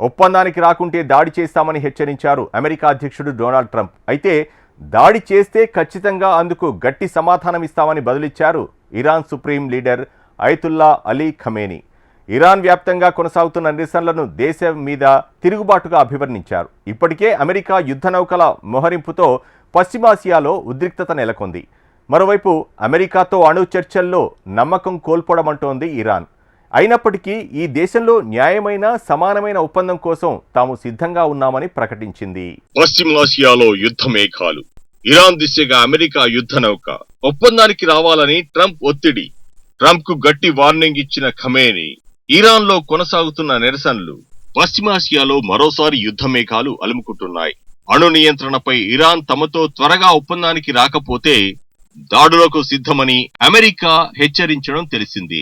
ఒప్పందానికి రాకుంటే దాడి చేస్తామని హెచ్చరించారు అమెరికా అధ్యక్షుడు డొనాల్డ్ ట్రంప్. అయితే దాడి చేస్తే ఖచ్చితంగా అందుకు గట్టి సమాధానం ఇస్తామని బదులిచ్చారు Iran supreme leader Ayatollah Ali Khamenei. Iran వ్యాప్తంగా కొనసాగుతున్న నిరసనలను దేశం మీద తిరుగుబాటుగా అభివర్ణించారు. ఇప్పటికే అమెరికా యుద్ధ నౌకల మోహరింపుతో పశ్చిమాసియాలో ఉద్రిక్తత నెలకొంది. మరోవైపు అమెరికాతో అణు చర్చల్లో నమ్మకం కోల్పోవడమంటోంది ఇరాన్. అయినప్పటికీ ఈ దేశంలో న్యాయమైన సమానమైన ఒప్పందం కోసం తాము సిద్ధంగా ఉన్నామని ప్రకటించింది. పశ్చిమాసియాలో యుద్ధ మేఘాలు, ఇరాన్ దిశగా అమెరికా యుద్ధ నౌక ఒప్పందానికి రావాలని ట్రంప్ ఒత్తిడి. ట్రంప్ కు గట్టి వార్నింగ్ ఇచ్చిన ఖమేనీ. ఇరాన్ లో కొనసాగుతున్న నిరసనలు, పశ్చిమాసియాలో మరోసారి యుద్ధ మేఘాలు అలుముకుంటున్నాయి. అణు నియంత్రణపై ఇరాన్ తమతో త్వరగా ఒప్పందానికి రాకపోతే దాడులకు సిద్ధమని అమెరికా హెచ్చరించడం తెలిసింది.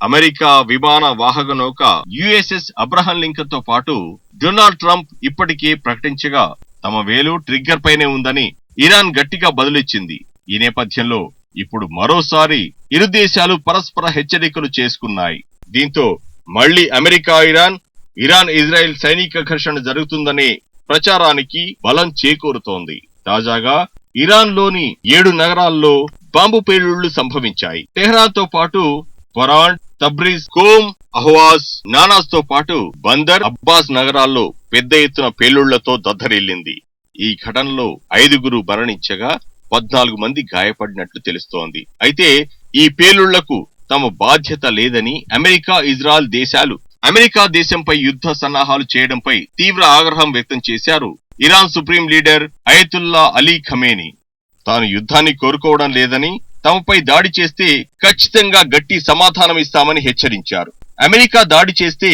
అమెరికా విమాన వాహక నౌక యుఎస్ఎస్ అబ్రహం లింకన్ తో పాటు డొనాల్డ్ ట్రంప్ ఇప్పటికే ప్రకటించగా తమ వేలు ట్రిగ్గర్ పైనే ఉందని ఇరాన్ గట్టిగా బదులిచ్చింది. ఈ నేపథ్యంలో ఇప్పుడు మరోసారి ఇరు దేశాలు పరస్పర హెచ్చరికలు చేసుకున్నాయి. దీంతో మళ్లీ అమెరికా ఇరాన్ ఇజ్రాయెల్ సైనిక ఘర్షణ జరుగుతుందనే ప్రచారానికి బలం చేకూరుతోంది. తాజాగా ఇరాన్ లోని 7 నగరాల్లో బాంబు పేలుళ్లు సంభవించాయి. టెహ్రాన్ తో పాటు ఫరాన్, తబ్రిజ్, కోమ్, అహ్వాజ్, నానాస్ తో పాటు బందర్ అబ్బాస్ నగరాల్లో పెద్ద ఎత్తున పేలుళ్లతో దద్దరిల్లింది. ఈ ఘటనలో 5గురు మరణించగా 14 మంది గాయపడినట్లు తెలుస్తోంది. అయితే ఈ పేలుళ్లకు తమ బాధ్యత లేదని ఇజ్రాయెల్ దేశాలు అమెరికా దేశంపై యుద్ధ సన్నాహాలు చేయడంపై తీవ్ర ఆగ్రహం వ్యక్తం చేశారు Iran supreme leader Ayatollah Ali Khamenei. తాను యుద్ధాన్ని కోరుకోవడం లేదని, తమపై దాడి చేస్తే ఖచ్చితంగా గట్టి సమాధానం ఇస్తామని హెచ్చరించారు. అమెరికా దాడి చేస్తే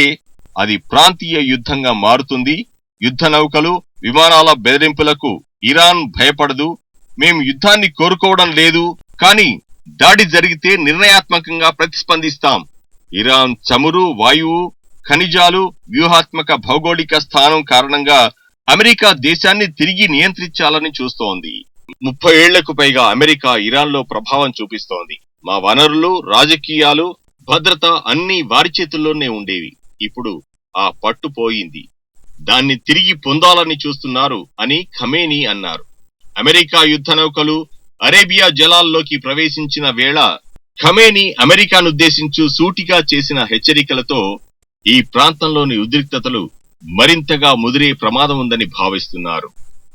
అది ప్రాంతీయ యుద్ధంగా మారుతుంది. యుద్ధ నౌకలు, విమానాల బెదిరింపులకు ఇరాన్ భయపడదు. మేం యుద్ధాన్ని కోరుకోవడం లేదు, కానీ దాడి జరిగితే నిర్ణయాత్మకంగా ప్రతిస్పందిస్తాం. ఇరాన్ చమురు, వాయువు, ఖనిజాలు, వ్యూహాత్మక భౌగోళిక స్థానం కారణంగా అమెరికా దేశాన్ని తిరిగి నియంత్రించాలని చూస్తోంది. 30 ఏళ్లకు పైగా అమెరికా ఇరాన్ లో ప్రభావం చూపిస్తోంది. మా వనరులు, రాజకీయాలు, భద్రత అన్ని వారి చేతుల్లోనే ఉండేవి. ఇప్పుడు ఆ పట్టు పోయింది. దాన్ని తిరిగి పొందాలని చూస్తున్నారు అని ఖమేనీ అన్నారు. అమెరికా యుద్ధ నౌకలు అరేబియా జలాల్లోకి ప్రవేశించిన వేళ ఖమేనీ అమెరికానుద్దేశించు సూటిగా చేసిన హెచ్చరికలతో ఈ ప్రాంతంలోని ఉద్రిక్తతలు మరింతగా ముదిరే ప్రమాదం ఉందని భావిస్తున్నారు.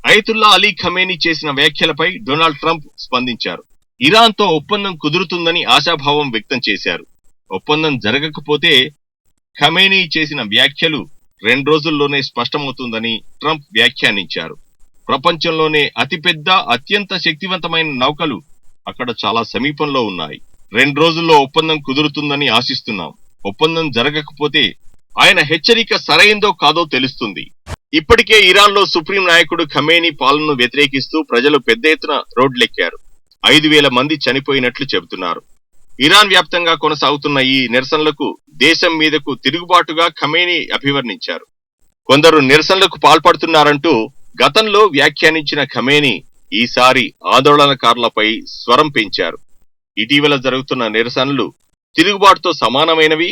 అయతుల్లా అలీ ఖమేనీ చేసిన వ్యాఖ్యలపై డొనాల్డ్ ట్రంప్ స్పందించారు. ఇరాన్ తో ఒప్పందం కుదురుతుందని ఆశాభావం వ్యక్తం చేశారు. ఒప్పందం జరగకపోతే ఖమేనీ చేసిన వ్యాఖ్యలు 2 రోజుల్లోనే స్పష్టమవుతుందని ట్రంప్ వ్యాఖ్యానించారు. ప్రపంచంలోనే అతిపెద్ద, అత్యంత శక్తివంతమైన నౌకలు అక్కడ చాలా సమీపంలో ఉన్నాయి. 2 రోజుల్లో ఒప్పందం కుదురుతుందని ఆశిస్తున్నాం. ఒప్పందం జరగకపోతే ఆయన హెచ్చరిక సరైందో కాదో తెలుస్తుంది. ఇప్పటికే ఇరాన్ లో సుప్రీం నాయకుడు ఖమేనీ పాలనను వ్యతిరేకిస్తూ ప్రజలు పెద్ద ఎత్తున రోడ్లెక్కారు. 5,000 మంది చనిపోయినట్లు చెబుతున్నారు. ఇరాన్ వ్యాప్తంగా కొనసాగుతున్న ఈ నిరసనలకు దేశం మీదకు తిరుగుబాటుగా ఖమేనీ అభివర్ణించారు. కొందరు నిరసనలకు పాల్పడుతున్నారంటూ గతంలో వ్యాఖ్యానించిన ఖమేనీ ఈసారి ఆందోళనకారులపై స్వరం పెంచారు. ఇటీవల జరుగుతున్న నిరసనలు తిరుగుబాటుతో సమానమైనవి,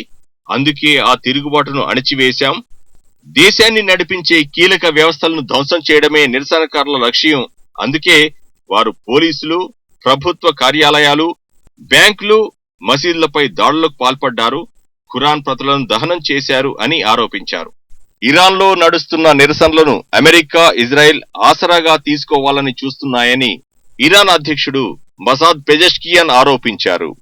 అందుకే ఆ తిరుగుబాటును అణిచివేశాం. దేశాన్ని నడిపించే కీలక వ్యవస్థలను ధ్వంసం చేయడమే నిరసనకారుల లక్ష్యం. అందుకే వారు పోలీసులు, ప్రభుత్వ కార్యాలయాలు, బ్యాంకులు, మసీదులపై దాడులకు పాల్పడ్డారు, ఖురాన్ ప్రతులను దహనం చేశారు అని ఆరోపించారు. ఇరాన్ లో నడుస్తున్న నిరసనలను అమెరికా, ఇజ్రాయెల్ ఆసరాగా తీసుకోవాలని చూస్తున్నాయని ఇరాన్ అధ్యక్షుడు మసాద్ పెజెష్కియాన్ ఆరోపించారు.